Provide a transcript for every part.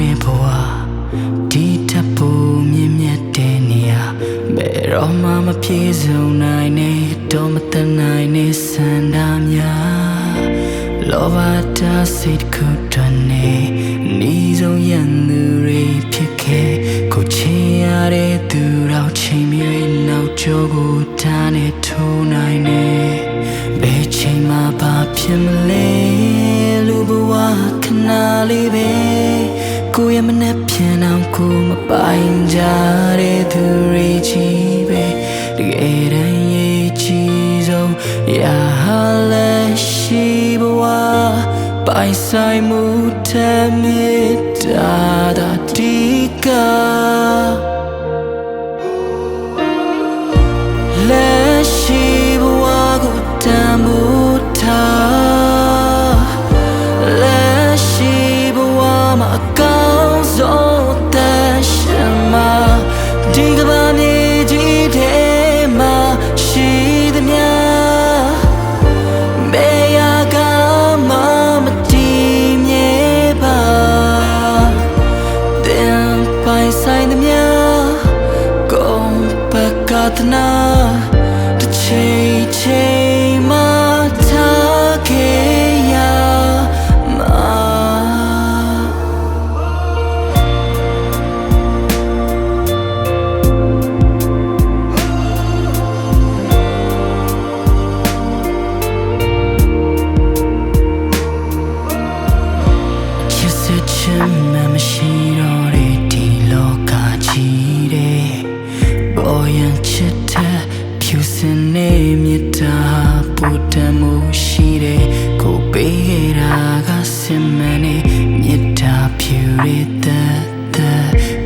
နဲ့ဘဝဒီထပ်ဖို့မြင့်မြတ်တဲ့နေရာဘယ်တော့မှမပြေဆုံးနိုင်နဲ့တော့မတန်နိုင်နဲ့စံတာများလောဘတာစိတ်ခုတွင်နေနီးဆုံးရန်သူတွေဖြစ်ခဲ့ကိုချင်ရတဲ့သူတော့ချိန်မြဲနောက်ကျော်ကိုထားနဲ့ထိုးနိုင်နဲ့ဘယ်ချိန်မှဘာဖြစ်မလဲလူဘဝခဏလေးပဲကိုရမနဲ့ပြန်အောင်ကိုမပိုင်ကြတဲ့သူတွေကြီးပဲတကယ်တမ်းရေးကြည့်ဆုံးရာဟာလက်ရှိဘဝပိုင်ဆိုင်မှုထက်မြတ်တာဒီကလက်ရှိဘဝကိုတန်ဖိုးထားလက်ရှိဘဝမှာအကောင်းဆုံးသက်ရှင်မှာဒီကဘာမြေကြီးထဲမှာရှိသမျှဘယ်ရာကမှမတည်မြဲပါသင်ပိုင်ဆိုင်သမျှကုန်ပကတနာတစ်ချိန်ချိန်မှထားခဲ့ရမှာမရှိတော့တဲ့ဒီလောကကြီးတဲ့ပေါ်ရန်ချစ်တဲ့ဖြူစင်နေမြတ်တာပူတမှုရှိတဲ့ကိုပေးခဲ့တာကစင်မနေမြတ်တာဖြူရတဲ့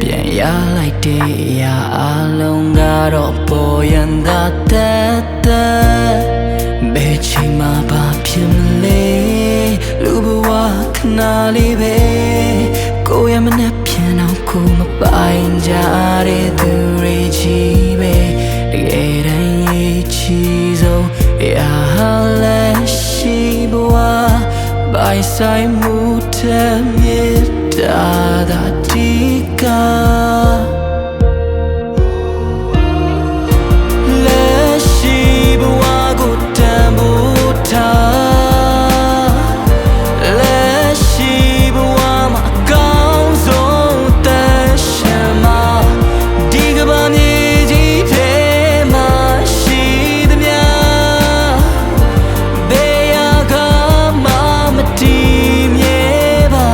ပြန်ရလိုက်တဲ့အရာအလုံးကတော့ပေါ်ရန်သာတဲ့ဘယ်ချိန်မှဘာဖြစ်မလဲလူဘဝခဏလေးပဲကိုရမနဲ့ပြန်အောင်ကိုမပိုင်ကြတဲ့သူတွေကြီးပဲတကယ်တမ်းရေးချီဆုံးရာဟာလက်ရှိဘဝပိုင်ဆိုင်မှုထက်မြတ်တာဒီကလက်ရှိဘဝကိုတန်ဖိုးထားလက်ရှိဘဝမှာအကောင်းဆုံးသက်ရှင်မှာဒီကဘာမြေကြီးထဲမှာရှိသမျှဘယ်ရာကမှမတည်မြဲပါ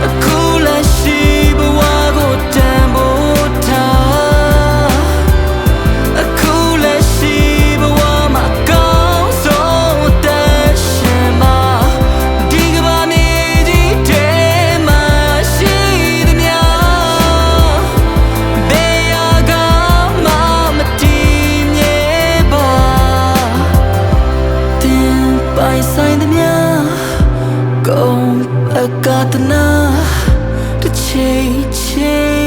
အခုလက်ရှိဘဝကိုတန်ဖိုးထားအခုလက်ရှိဘဝမှာအကောင်းဆုံးသက်ရှင်မှာဒီကဘာမြေကြီးထဲမှာရှိသမျှဘယ်ရာကမှမတည်မြဲပါသင်ပိုင်ဆိုင်သမျှကုန်ပကတနာတစ်ချိန်ချိန်